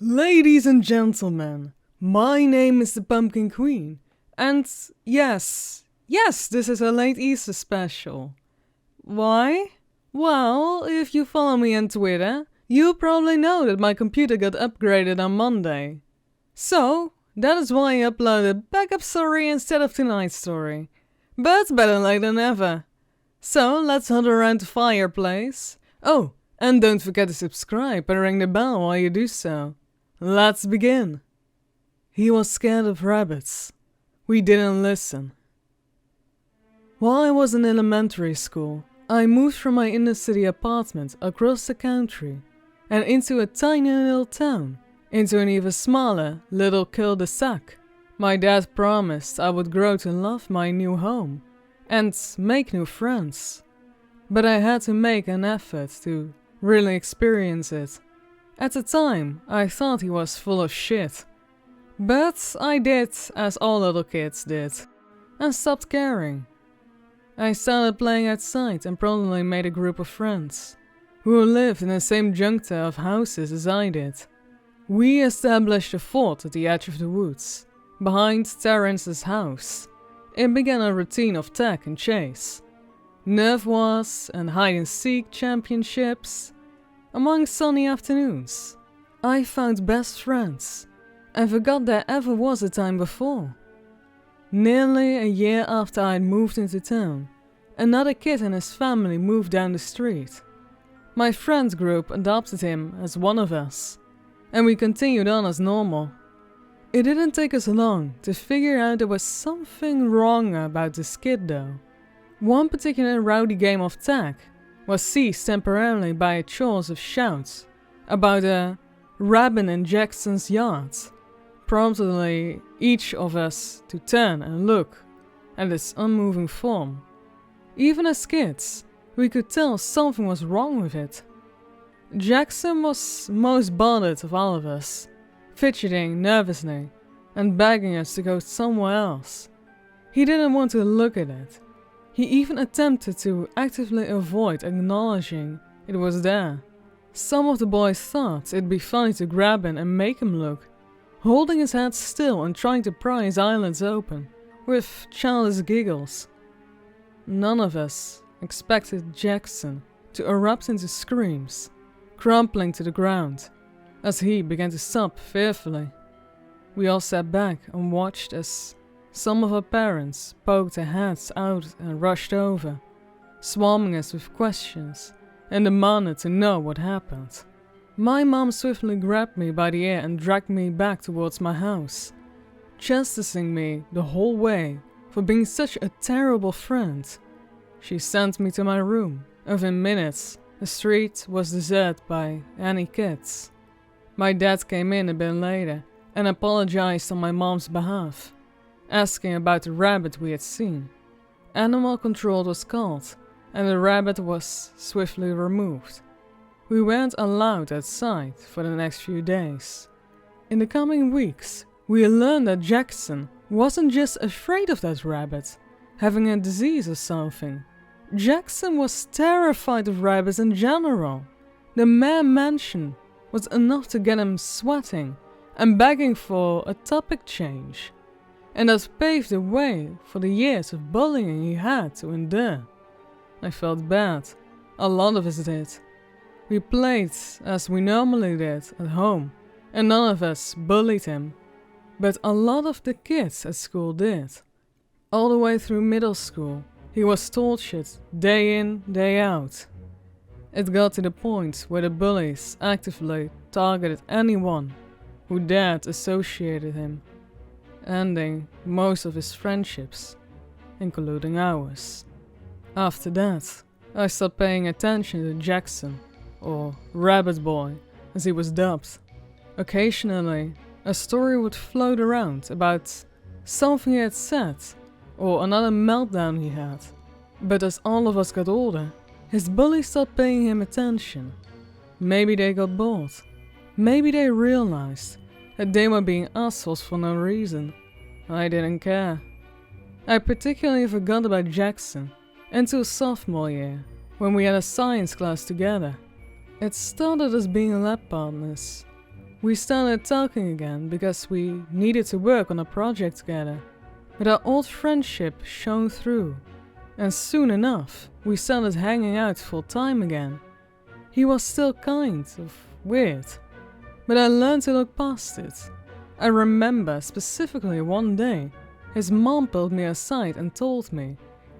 Ladies and gentlemen, my name is the Pumpkin Queen, and yes, this is a late Easter special. Why? Well, if you follow me on Twitter, you probably know that my computer got upgraded on Monday. So, that is why I uploaded backup story instead of tonight's story. But better late than never. So, let's hunt around the fireplace. Oh, and don't forget to subscribe and ring the bell while you do so. Let's begin. He was scared of rabbits. We didn't listen. While I was in elementary school, I moved from my inner-city apartment across the country and into a tiny little town, into an even smaller little cul-de-sac. My dad promised I would grow to love my new home and make new friends, but I had to make an effort to really experience it. At the time, I thought he was full of shit, but I did as all little kids did, and stopped caring. I started playing outside and promptly made a group of friends, who lived in the same junta of houses as I did. We established a fort at the edge of the woods, behind Terence's house. It began a routine of tag and chase, nerf wars and hide-and-seek championships. Among sunny afternoons, I found best friends and forgot there ever was a time before. Nearly a year after I had moved into town, another kid and his family moved down the street. My friend group adopted him as one of us, and we continued on as normal. It didn't take us long to figure out there was something wrong about this kid though. One particular rowdy game of tag was seized temporarily by a chorus of shouts about a rabbit in Jackson's yard, promptly each of us to turn and look at its unmoving form. Even as kids, we could tell something was wrong with it. Jackson was most bothered of all of us, fidgeting nervously and begging us to go somewhere else. He didn't want to look at it. He even attempted to actively avoid acknowledging it was there. Some of the boys thought it'd be funny to grab him and make him look, holding his head still and trying to pry his eyelids open, with childish giggles. None of us expected Jackson to erupt into screams, crumpling to the ground, as he began to sob fearfully. We all sat back and watched as some of our parents poked their heads out and rushed over, swarming us with questions and demanded to know what happened. My mom swiftly grabbed me by the ear and dragged me back towards my house, chastising me the whole way for being such a terrible friend. She sent me to my room, and within minutes the street was deserted by any kids. My dad came in a bit later and apologized on my mom's behalf, asking about the rabbit we had seen. Animal control was called, and the rabbit was swiftly removed. We weren't allowed outside for the next few days. In the coming weeks, we learned that Jackson wasn't just afraid of that rabbit, having a disease or something. Jackson was terrified of rabbits in general. The mere mention was enough to get him sweating and begging for a topic change, and that paved the way for the years of bullying he had to endure. I felt bad. A lot of us did. We played as we normally did at home, and none of us bullied him. But a lot of the kids at school did. All the way through middle school, he was tortured day in, day out. It got to the point where the bullies actively targeted anyone who dared associate with him, ending most of his friendships, including ours. After that, I stopped paying attention to Jackson, or Rabbit Boy, as he was dubbed. Occasionally, a story would float around about something he had said, or another meltdown he had. But as all of us got older, his bullies stopped paying him attention. Maybe they got bored. Maybe they realized that they were being assholes for no reason. I didn't care. I particularly forgot about Jackson Until sophomore year, when we had a science class together. It started as being lab partners. We started talking again because we needed to work on a project together. But our old friendship shone through, and soon enough, we started hanging out full time again. He was still kind of weird, but I learned to look past it. I remember specifically one day, his mom pulled me aside and told me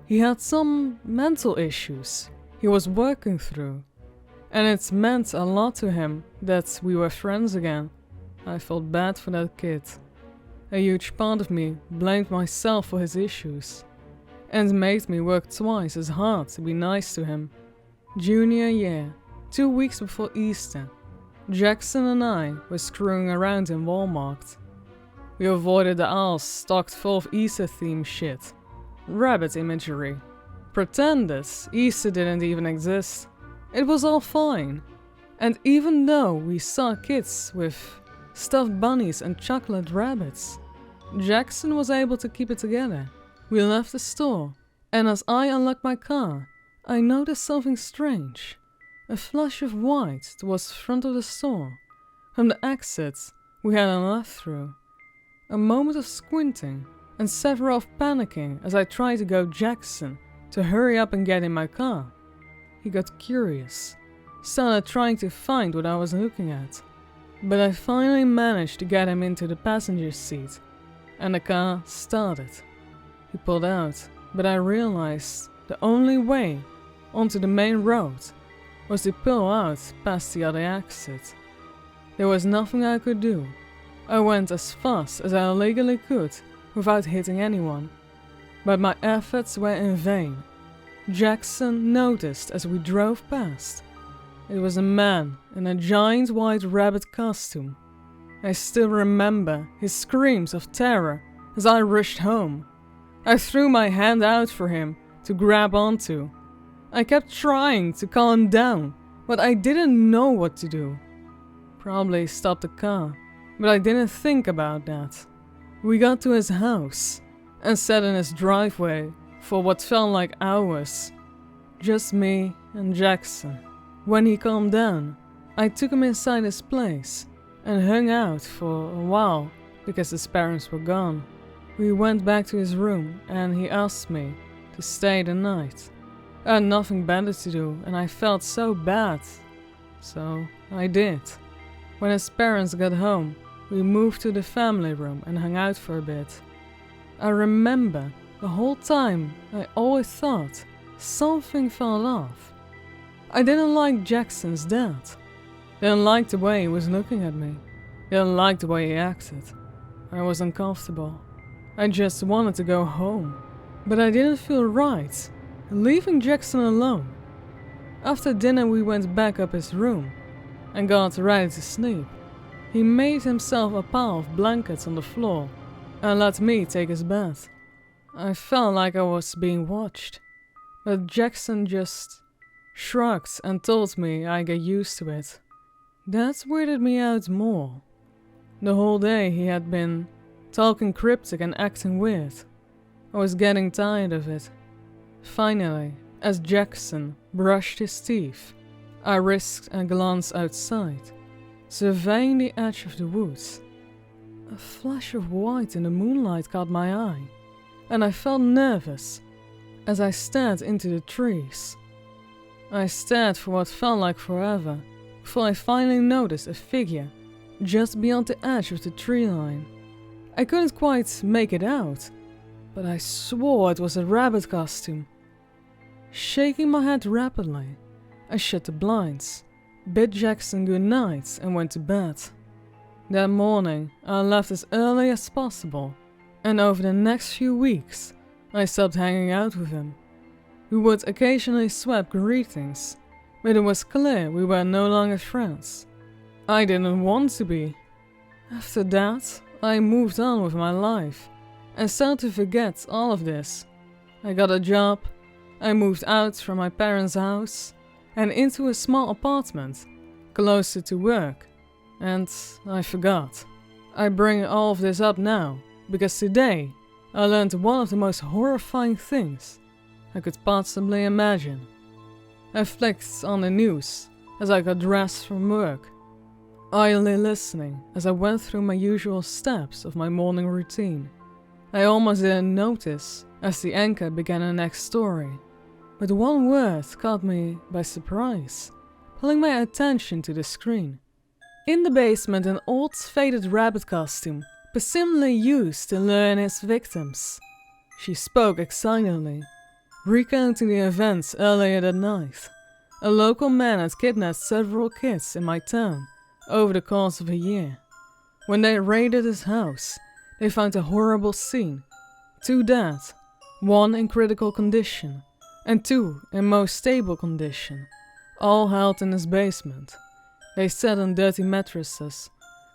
he had some mental issues he was working through, and it meant a lot to him that we were friends again. I felt bad for that kid. A huge part of me blamed myself for his issues, and made me work twice as hard to be nice to him. Junior year, 2 weeks before Easter, Jackson and I were screwing around in Walmart. We avoided the aisles stocked full of Easter-themed shit, rabbit imagery, pretended Easter didn't even exist. It was all fine. And even though we saw kids with stuffed bunnies and chocolate rabbits, Jackson was able to keep it together. We left the store, and as I unlocked my car, I noticed something strange. A flash of white towards the front of the store. From the exit we had left through. A moment of squinting, and several of panicking as I tried to goad Jackson to hurry up and get in my car. He got curious, started trying to find what I was looking at, but I finally managed to get him into the passenger seat, and the car started. He pulled out, but I realized the only way onto the main road was to pull out past the other exit. There was nothing I could do. I went as fast as I legally could without hitting anyone, but my efforts were in vain. Jackson noticed as we drove past. It was a man in a giant white rabbit costume. I still remember his screams of terror as I rushed home. I threw my hand out for him to grab onto. I kept trying to calm him down, but I didn't know what to do. Probably stop the car, but I didn't think about that. We got to his house and sat in his driveway for what felt like hours. Just me and Jackson. When he calmed down, I took him inside his place and hung out for a while because his parents were gone. We went back to his room and he asked me to stay the night. I had nothing better to do and I felt so bad. So I did. When his parents got home, we moved to the family room and hung out for a bit. I remember the whole time I always thought something fell off. I didn't like Jackson's dad. Didn't like the way he was looking at me. Didn't like the way he acted. I was uncomfortable. I just wanted to go home. But I didn't feel right leaving Jackson alone. After dinner we went back up his room and got ready to sleep. He made himself a pile of blankets on the floor and let me take his bed. I felt like I was being watched, but Jackson just shrugged and told me I'd get used to it. That weirded me out more. The whole day he had been talking cryptic and acting weird. I was getting tired of it. Finally, as Jackson brushed his teeth, I risked a glance outside, surveying the edge of the woods. A flash of white in the moonlight caught my eye, and I felt nervous as I stared into the trees. I stared for what felt like forever before I finally noticed a figure just beyond the edge of the tree line. I couldn't quite make it out, but I swore it was a rabbit costume. Shaking my head rapidly, I shut the blinds, bid Jackson good night and went to bed. That morning, I left as early as possible, and over the next few weeks, I stopped hanging out with him. We would occasionally swap greetings, but it was clear we were no longer friends. I didn't want to be. After that, I moved on with my life and started to forget all of this. I got a job, I moved out from my parents' house and into a small apartment closer to work, and I forgot. I bring all of this up now because today I learned one of the most horrifying things I could possibly imagine. I flicked on the news as I got dressed from work, idly listening as I went through my usual steps of my morning routine. I almost didn't notice as the anchor began the next story, but one word caught me by surprise, pulling my attention to the screen. In the basement, an old faded rabbit costume, presumably used to lure in its victims. She spoke excitedly, recounting the events earlier that night. A local man had kidnapped several kids in my town over the course of a year. When they raided his house, they found a horrible scene. 2 dead, 1 in critical condition, and 2 in most stable condition, all held in his basement. They sat on dirty mattresses,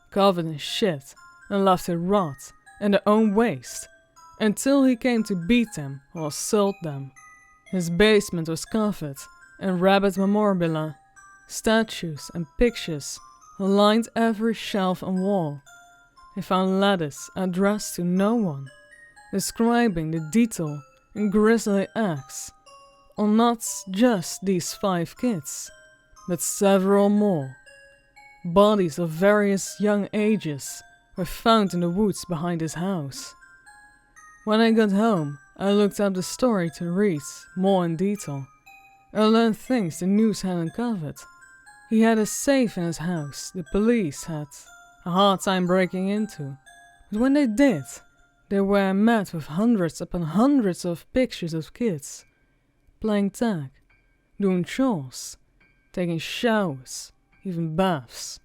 covered in shit, and left it rot in their own waste, until he came to beat them or assault them. His basement was covered in rabbit memorabilia. Statues and pictures lined every shelf and wall. They found letters addressed to no one, describing the detail and grisly acts on not just these 5 kids, but several more. Bodies of various young ages were found in the woods behind his house. When I got home, I looked up the story to read more in detail. I learned things the news hadn't covered. He had a safe in his house the police had a hard time breaking into, but when they did, they were met with hundreds upon hundreds of pictures of kids playing tag, doing chores, taking showers, even baths.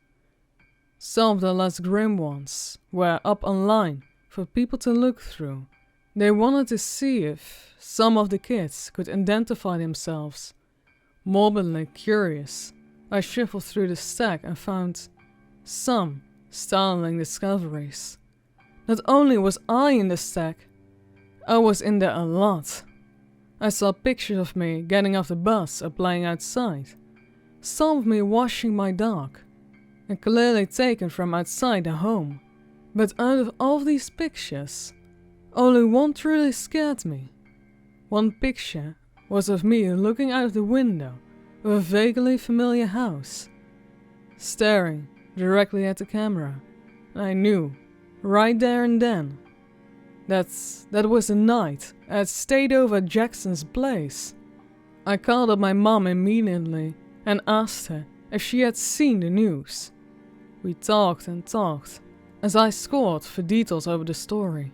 Some of the less grim ones were up online for people to look through. They wanted to see if some of the kids could identify themselves. Morbidly curious, I shuffled through the stack and found some startling discoveries. Not only was I in the stack, I was in there a lot. I saw pictures of me getting off the bus or playing outside. Some of me washing my dog, and clearly taken from outside the home. But out of all these pictures, only one truly scared me. One picture was of me looking out of the window of a vaguely familiar house, staring directly at the camera. I knew, right there and then, that was the night I had stayed over at Jackson's place. I called up my mom immediately and asked her if she had seen the news. We talked and talked as I scored for details over the story.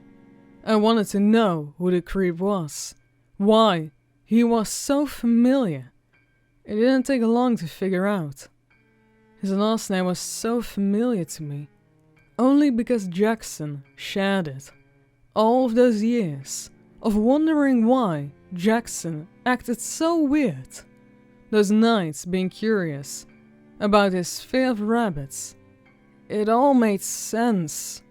I wanted to know who the creep was, why he was so familiar. It didn't take long to figure out. His last name was so familiar to me, only because Jackson shared it. All of those years of wondering why Jackson acted so weird, those nights being curious about his fear of rabbits, it all made sense.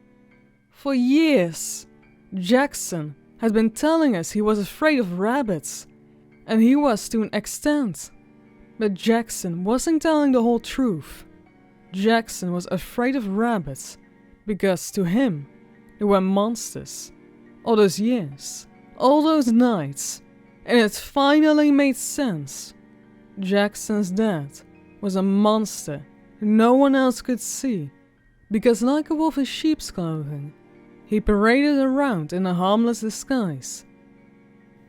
For years, Jackson had been telling us he was afraid of rabbits, and he was to an extent. But Jackson wasn't telling the whole truth. Jackson was afraid of rabbits because to him, they were monsters. All those years, all those nights, and it finally made sense. Jackson's dad was a monster no one else could see, because like a wolf in sheep's clothing, he paraded around in a harmless disguise.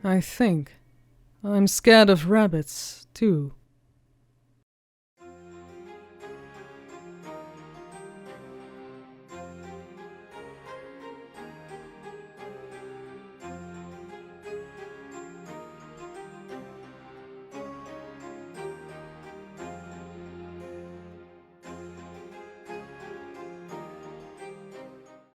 I think I'm scared of rabbits, too.